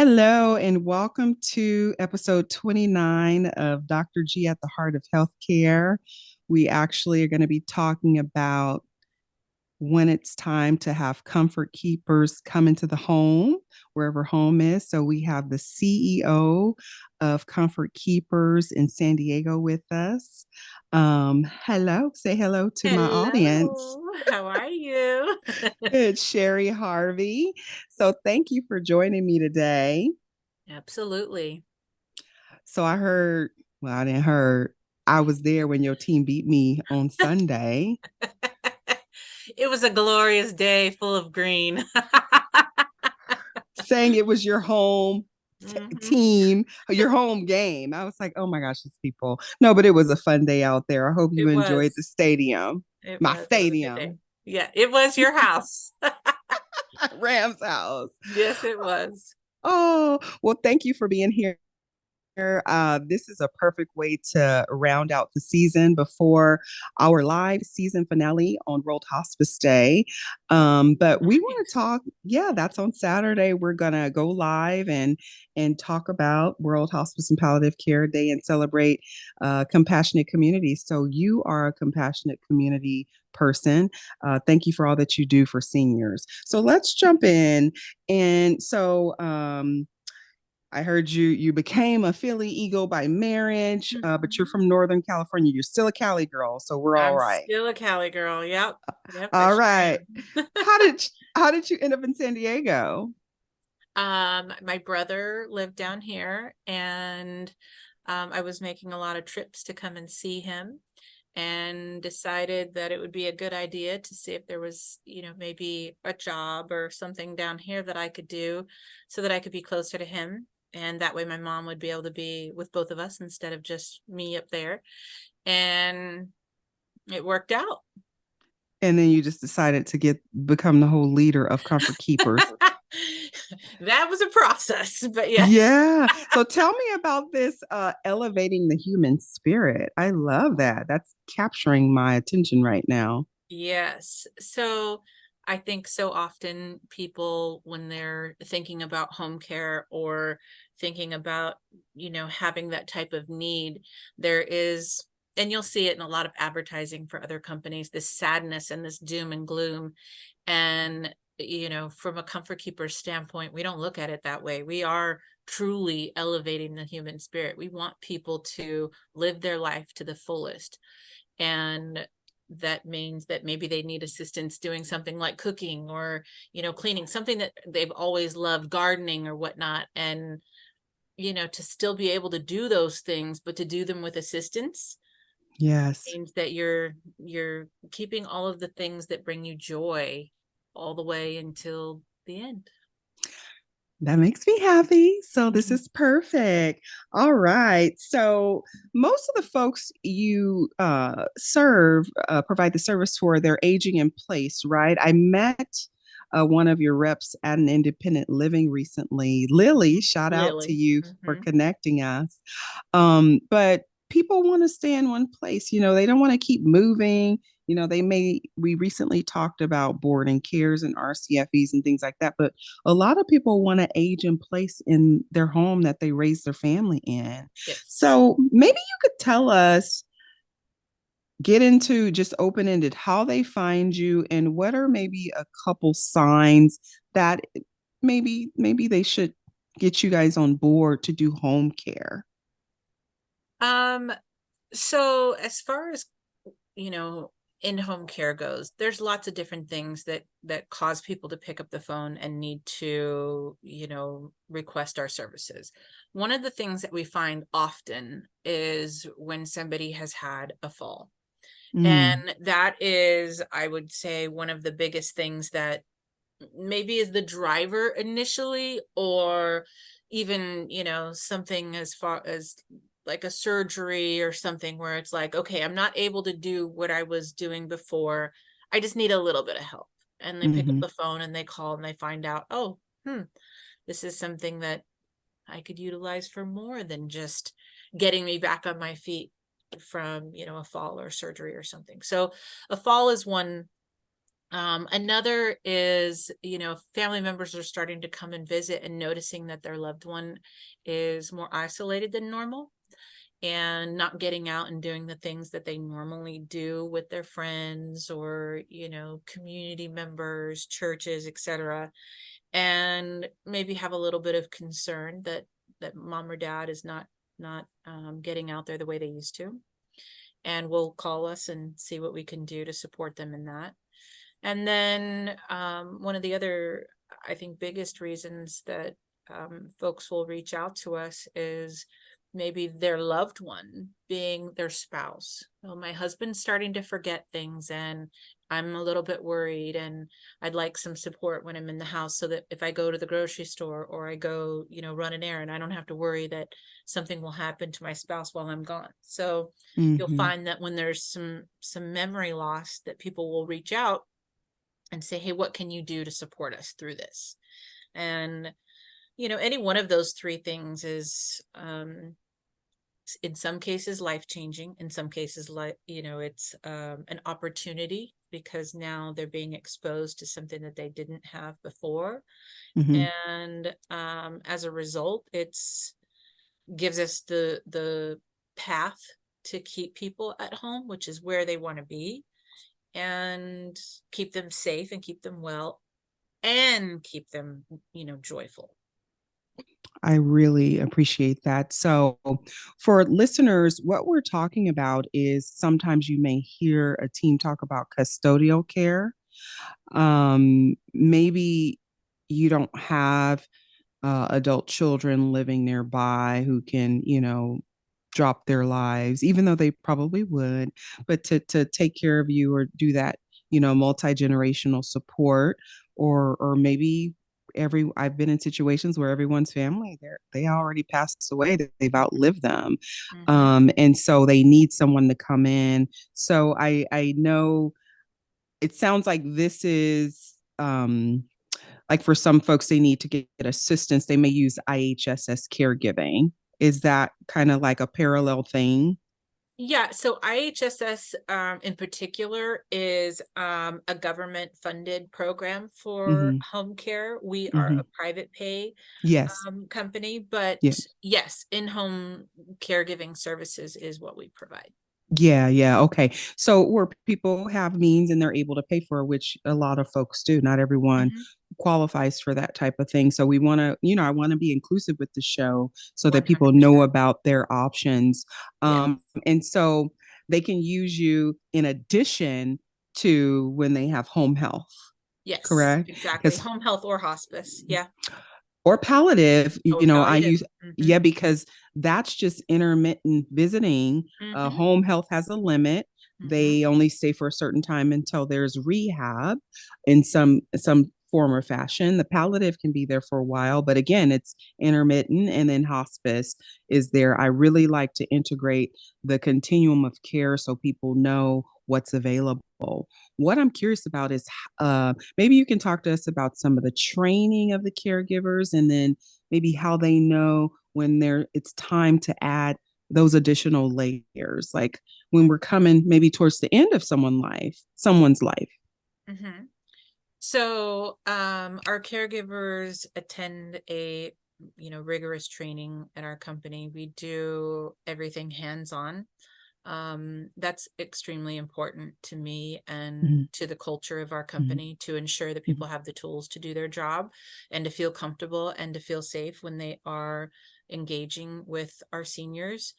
Hello, and welcome to episode 29 of Dr. G at the Heart of Healthcare. We actually are going to be talking about when it's time to have comfort keepers come into the home, wherever home is. So we have the CEO of Comfort Keepers in San Diego with us. Hello, say hello to my audience. Hello, how are you? It's Sheri Harvey. So thank you for joining me today. Absolutely. So I heard, well, I didn't heard, I was there when your team beat me on Sunday, It was a glorious day full of green. saying it was your home hmm team, your home game. I was like, oh my gosh, these people. No, but it was a fun day out there. I hope you It enjoyed the was. stadium, It my was. It was a good day. stadium, Yeah, it was your house. Rams house. Yes, it was. Oh, well, thank you for being here. This is a perfect way to round out the season before our live season finale on World Hospice Day. But we want to Nice. talk. Yeah, that's on Saturday. We're gonna go live and talk about World Hospice and Palliative Care Day and celebrate compassionate communities. So you are a compassionate community person. Thank you for all that you do for seniors. So let's jump in. And so I heard you became a Philly Eagle by marriage, but you're Mhm. from Northern California. You're still a Cali girl, so we're all I'm right. still a Cali girl. Yep. Yep, I All sure right. am. How did you end up in San Diego? My brother lived down here and I was making a lot of trips to come and see him and decided that it would be a good idea to see if there was, maybe a job or something down here that I could do so that I could be closer to him. And that way my mom would be able to be with both of us instead of just me up there. And it worked out. And then you just decided to become the whole leader of Comfort Keepers. That was a process, but yeah. Yeah. So tell me about this elevating the human spirit. I love that. That's capturing my attention right now. Yes. So I think so often people, when they're thinking about home care or thinking about, having that type of need, there is, and you'll see it in a lot of advertising for other companies, this sadness and this doom and gloom. And, from a comfort keeper standpoint, we don't look at it that way. We are truly elevating the human spirit. We want people to live their life to the fullest. And that means that maybe they need assistance doing something like cooking or cleaning, something that they've always loved, gardening or whatnot. And to still be able to do those things, but to do them with assistance Yes. means that you're keeping all of the things that bring you joy all the way until the end. That makes me happy. So this Mhm. is perfect. All right. So most of the folks you serve provide the service for, they're aging in place, right? I met one of your reps at an independent living recently. Lily, shout out to Lily. you for hmm connecting us. But people want to stay in one place. They don't want to keep moving. We recently talked about board and cares and RCFEs and things like that, but a lot of people want to age in place in their home that they raise their family in. Yes. So maybe you could tell us, get into just open ended, how they find you and what are maybe a couple signs that maybe they should get you guys on board to do home care. Um, so as far as you know in-home care goes, there's lots of different things that cause people to pick up the phone and need to request our services. One of the things that we find often is when somebody has had a fall, Mm, and that is, I would say, one of the biggest things that maybe is the driver initially, or even something as far as like a surgery or something where it's like, okay, I'm not able to do what I was doing before, I just need a little bit of help. And they pick up hmm the phone and they call and they find out, oh, this is something that I could utilize for more than just getting me back on my feet from a fall or surgery or something. So a fall is one Another is, family members are starting to come and visit and noticing that their loved one is more isolated than normal and not getting out and doing the things that they normally do with their friends or, community members, churches, etc. And maybe have a little bit of concern that mom or dad is not getting out there the way they used to, and will call us and see what we can do to support them in that. And then one of the other, I think, biggest reasons that folks will reach out to us is maybe their loved one being their spouse. Well, my husband's starting to forget things and I'm a little bit worried, and I'd like some support when I'm in the house so that if I go to the grocery store or I go, run an errand, I don't have to worry that something will happen to my spouse while I'm gone. So you'll Mm-hmm. find that when there's some memory loss, that people will reach out and say, hey, what can you do to support us through this? And, any one of those three things is, in some cases, life-changing. In some cases, it's an opportunity because now they're being exposed to something that they didn't have before. Mm-hmm. And as a result, it's gives us the path to keep people at home, which is where they want to be, and keep them safe and keep them well and keep them, joyful. I really appreciate that. So, for listeners, what we're talking about is sometimes you may hear a team talk about custodial care. Maybe you don't have adult children living nearby who can, drop their lives, even though they probably would, but to take care of you or do that, multi-generational support, or maybe I've been in situations where everyone's family they already passed away, that they've outlived them. Mm-hmm. And so they need someone to come in. So I know it sounds like this is like for some folks, they need to get assistance. They may use IHSS caregiving. Is that kind of like a parallel thing? Yeah, so IHSS in particular is a government funded program for Mm-hmm. home care. We are Mm-hmm. a private pay Yes. company, but Yeah. yes, in-home caregiving services is what we provide. Yeah, yeah. Okay. So where people have means and they're able to pay for it, which a lot of folks do. Not everyone Mhm. qualifies for that type of thing. So we want to, I want to be inclusive with the show so that people know 100%. about their options. Yes. And so they can use you in addition to when they have home health, Yes, correct? exactly. Because Home health or hospice. Yeah. or palliative, Or I palliative. use, Hmm. yeah, because that's just intermittent visiting. Hmm. Home health has a limit. Hmm. They only stay for a certain time until there's rehab in some form or fashion. The palliative can be there for a while, but again, it's intermittent. And then hospice is there. I really like to integrate the continuum of care so people know what's available. What I'm curious about is maybe you can talk to us about some of the training of the caregivers, and then maybe how they know when it's time to add those additional layers, like when we're coming maybe towards the end of someone's life. Hmm. So our caregivers attend a rigorous training at our company. We do everything hands-on. That's extremely important to me and Mm-hmm. to the culture of our Mm-hmm. company, to ensure that people have the tools to do their job and to feel comfortable and to feel safe when they are engaging with our seniors.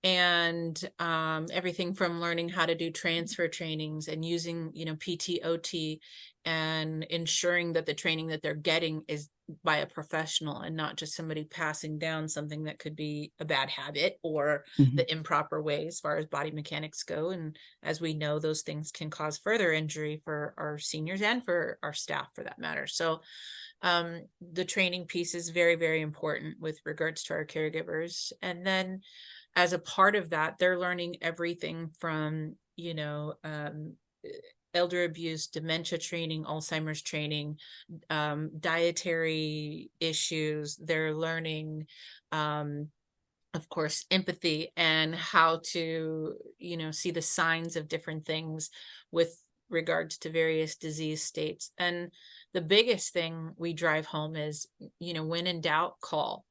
And everything from learning how to do transfer trainings and using PTOT, and ensuring that the training that they're getting is by a professional and not just somebody passing down something that could be a bad habit or Mm-hmm. the improper way as far as body mechanics go. And as we know, those things can cause further injury for our seniors and for our staff for that matter. So the training piece is very, very important with regards to our caregivers. And then as a part of that, they're learning everything from, elder abuse, dementia training, Alzheimer's training, dietary issues. They're learning, of course, empathy and how to, see the signs of different things with regards to various disease states. And the biggest thing we drive home is, when in doubt, call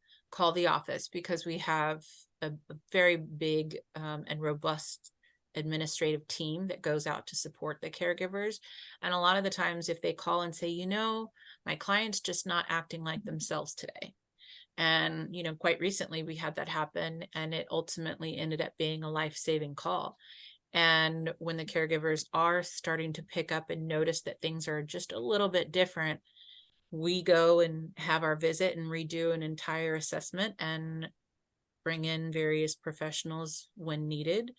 the office, because we have a very big and robust administrative team that goes out to support the caregivers. And a lot of the times, if they call and say, my client's just not acting like themselves today. And, quite recently we had that happen, and it ultimately ended up being a life-saving call. And when the caregivers are starting to pick up and notice that things are just a little bit different, we go and have our visit and redo an entire assessment and bring in various professionals when needed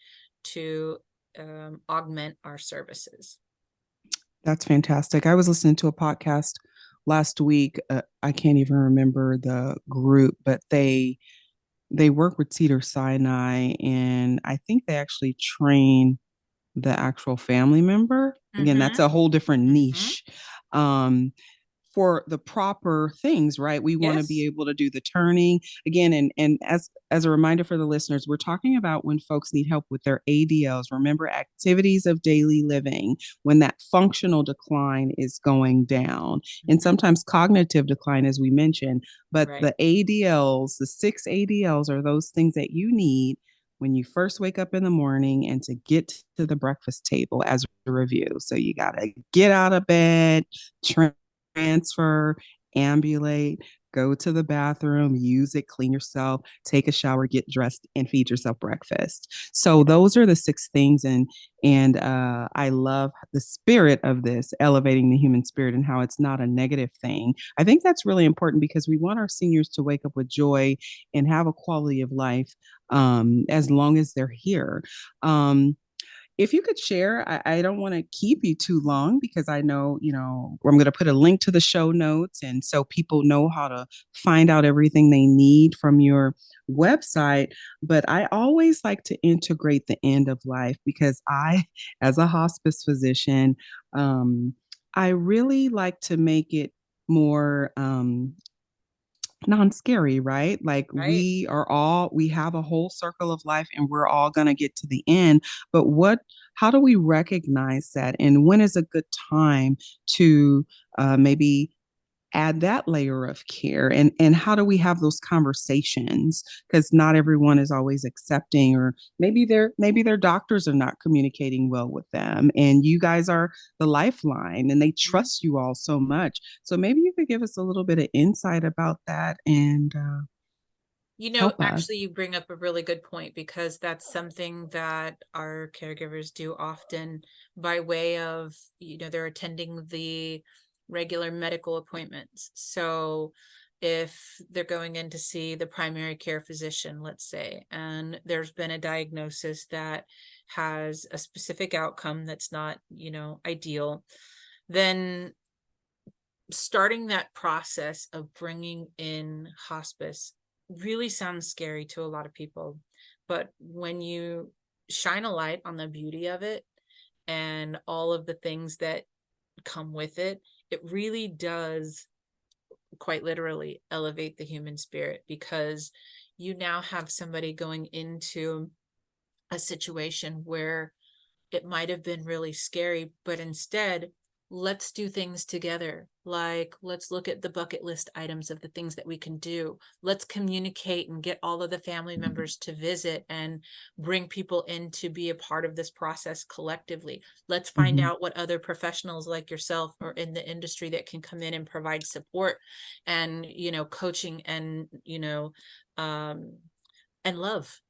to augment our services. That's fantastic. I was listening to a podcast last week. I can't even remember the group, but they work with Cedar Sinai, and I think they actually train the actual family member. Again, that's Mm-hmm. a whole different Mm-hmm. niche. Um, for the proper things, right? We want to be Yes. able to do the turning again. And as a reminder for the listeners, we're talking about when folks need help with their ADLs. Remember, activities of daily living, when that functional decline is going down, and Mm-hmm. sometimes cognitive decline, as we mentioned. But Right. the ADLs, the 6 ADLs, are those things that you need when you first wake up in the morning and to get to the breakfast table as a review. So you got to get out of bed, transfer, ambulate, go to the bathroom, use it, clean yourself, take a shower, get dressed, and feed yourself breakfast. So Yeah. those are the 6 things, and I love the spirit of this, elevating the human spirit, and how it's not a negative thing. I think that's really important because we want our seniors to wake up with joy and have a quality of life as long as they're here. Um, if you could share, I don't want to keep you too long because I know, I'm going to put a link to the show notes. And so people know how to find out everything they need from your website. But I always like to integrate the end of life because as a hospice physician, I really like to make it more non-scary, right? Like Right. we have a whole circle of life and we're all going to get to the end. But how do we recognize that? And when is a good time to maybe add that layer of care, and how do we have those conversations, because not everyone is always accepting, or maybe their doctors are not communicating well with them, and you guys are the lifeline and they Mhm. trust you all so much. So maybe you could give us a little bit of insight about that and help us. Actually, you bring up a really good point, because that's something that our caregivers do often by way of, they're attending the regular medical appointments. So if they're going in to see the primary care physician, let's say, and there's been a diagnosis that has a specific outcome that's not, ideal, then starting that process of bringing in hospice really sounds scary to a lot of people. But when you shine a light on the beauty of it and all of the things that come with it, it really does quite literally elevate the human spirit, because you now have somebody going into a situation where it might have been really scary, but instead, let's do things together. Like, let's look at the bucket list items of the things that we can do. Let's communicate and get all of the family members to visit and bring people in to be a part of this process collectively. Let's find Mhm. out what other professionals like yourself or in the industry that can come in and provide support and, coaching and, um, and love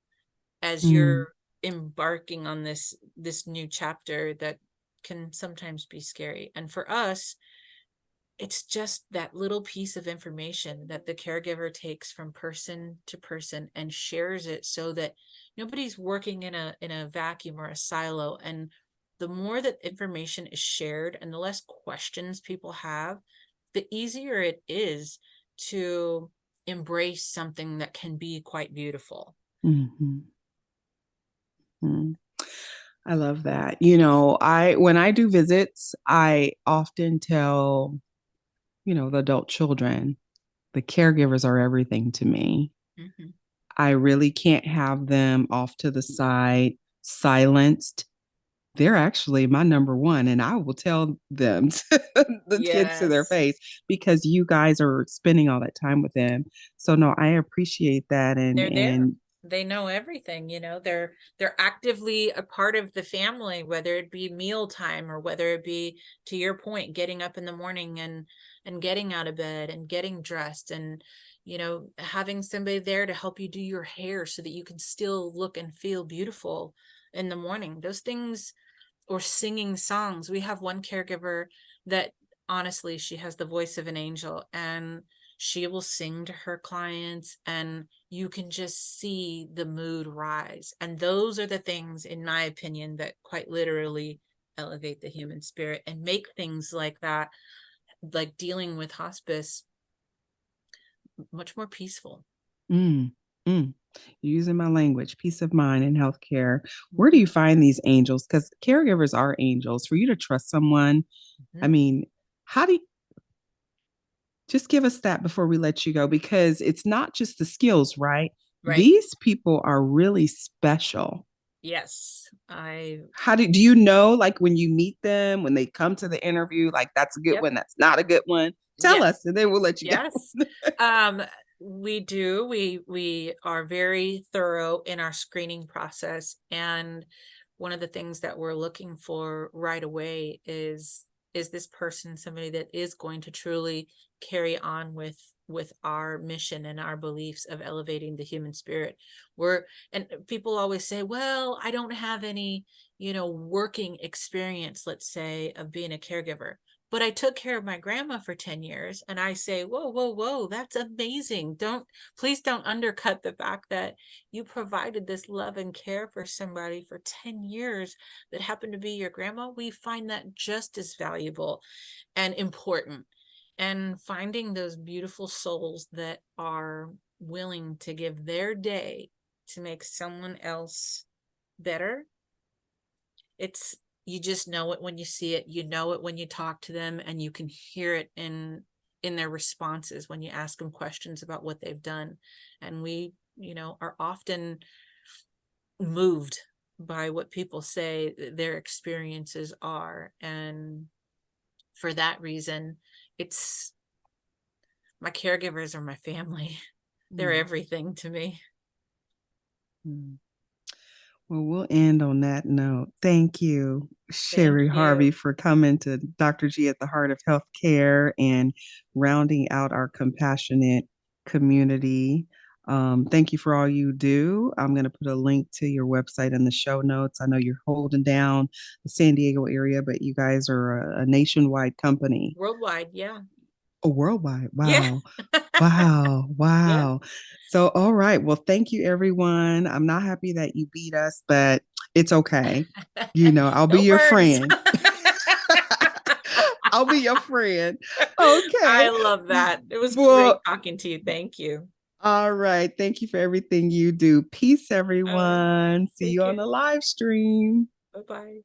as Mm. you're embarking on this new chapter that can sometimes be scary. And for us, it's just that little piece of information that the caregiver takes from person to person and shares it, so that nobody's working in a vacuum or a silo. And the more that information is shared and the less questions people have, the easier it is to embrace something that can be quite beautiful. Mhm. Mhm. I love that. When I do visits, I often tell, the adult children, the caregivers are everything to me. I really can't have them off to the side, silenced, they're actually my number one, and I will tell them the kids to their Yes. face because you guys are spending all that time with them. So no, I appreciate that, They're there. and They know everything, they're actively a part of the family, whether it be mealtime or whether it be, to your point, getting up in the morning and getting out of bed and getting dressed, and having somebody there to help you do your hair so that you can still look and feel beautiful in the morning. Those things, or singing songs. We have one caregiver that, honestly, she has the voice of an angel, and she will sing to her clients, and you can just see the mood rise. And those are the things, in my opinion, that quite literally elevate the human spirit and make things like that, like dealing with hospice, much more peaceful. mm, mm. Using my language, peace of mind in healthcare. Where do you find these angels? Because caregivers are angels. For you to trust someone, I Mm-hmm. mean, how do you just give us that before we let you go? Because it's not just the skills, right? Right. These people are really special. Yes. I How do you know, like when you meet them, when they come to the interview, like that's a good Yep. one, that's not a good one? Tell Yes. us, and then we'll let you go. Yes. Um, we do. We are very thorough in our screening process. And one of the things that we're looking for right away is this person somebody that is going to truly carry on with our mission and our beliefs of elevating the human spirit. And people always say, well, I don't have any, working experience, let's say, of being a caregiver, but I took care of my grandma for 10 years. And I say, whoa, whoa, whoa, that's amazing. Please don't undercut the fact that you provided this love and care for somebody for 10 years that happened to be your grandma. We find that just as valuable and important. And finding those beautiful souls that are willing to give their day to make someone else better, it's, you just know it when you see it, you know it when you talk to them, and you can hear it in their responses when you ask them questions about what they've done. And we, are often moved by what people say their experiences are. And for that reason, it's, my caregivers are my family. They're Mm, everything to me. mm. Well, we'll end on that note. Thank you, Thank Sheri Harvey, you. for coming to Dr. G at the Heart of Healthcare and rounding out our compassionate community. Thank you for all you do. I'm going to put a link to your website in the show notes. I know you're holding down the San Diego area, but you guys are a nationwide company. Worldwide. Yeah. Oh, worldwide. Yeah. Wow. Wow. Yeah. Wow. So, all right. Well, thank you, everyone. I'm not happy that you beat us, but it's okay. I'll be Go your birds. friend. I'll be your friend. Okay. I love that. It was great Well, talking to you. Thank you. all right. Thank you for everything you do. Peace, All right. everyone. See Take you on care. the live stream. Bye-bye.